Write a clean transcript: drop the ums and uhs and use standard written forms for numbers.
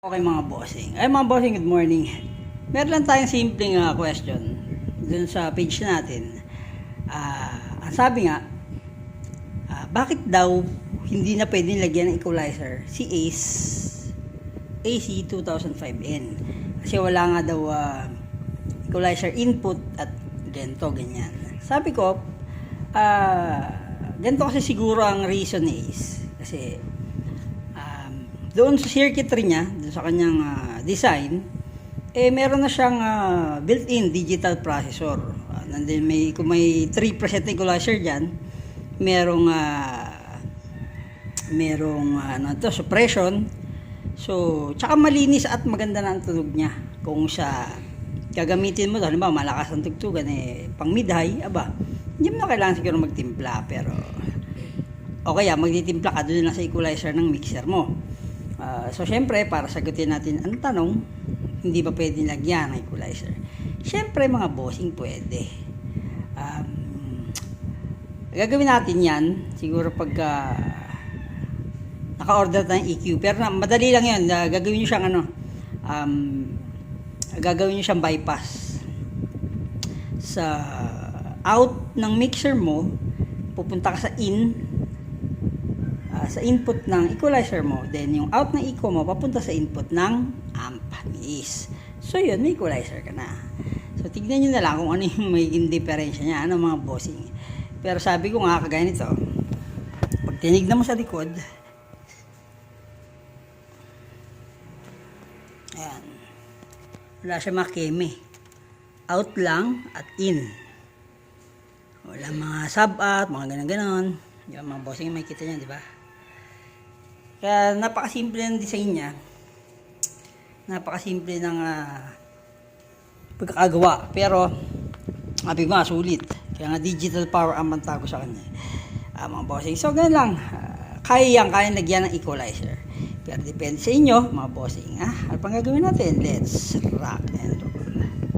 Okay mga bossing. Ay mga bossing, good morning. Meron lang tayong simpleng question dun sa page natin. Ang sabi nga, bakit daw hindi na pwedeng lagyan ng equalizer si Ace AC 2005N? Kasi wala nga daw equalizer input at ganyan. Sabi ko, ganito kasi siguro ang reason ni Ace. Kasi doon sa circuitry niya, doon sa kanyang design, meron na siyang built-in digital processor. Nandun kung may 3% equalizer diyan, merong suppression. So, tsaka malinis at maganda na ang tunog niya. Kung sa gagamitin mo, halimbawa malakas ang tugtugan, pang mid-high, hindi mo na kailangan siguro magtimpla, pero o kaya magtitimpla ka doon lang sa equalizer ng mixer mo. So, syempre, para sagutin natin ang tanong, hindi ba pwede lagyan ng equalizer? Syempre, mga bossing, pwede. Gagawin natin yan, siguro pagka naka-order tayong EQ. Pero madali lang yan. Gagawin nyo siyang gagawin nyo siyang bypass. Sa out ng mixer mo, pupunta ka sa sa input ng equalizer mo, then yung out ng eco mo papunta sa input ng amp ni Ace. So yun, may equalizer ka na. So tignan nyo na lang kung ano yung may difference niya, mga bossing. Pero sabi ko nga, kagaya nito, pag tinignan mo sa likod, ayan, wala siya makeme, out lang at in, wala mga sub out, mga ganon. Yung mga bossing may kita niya, di ba? Kaya napakasimple ng design niya. Napakasimple ng pagkakagawa. Pero, sabi ko nga, sulit. Kaya nga digital power ang mantago sa kanya. Mga bossing. So, ganun lang. Kaya lagyan ng equalizer. Pero depende sa inyo, mga bossing. Ano pang gagawin natin? Let's rock and roll.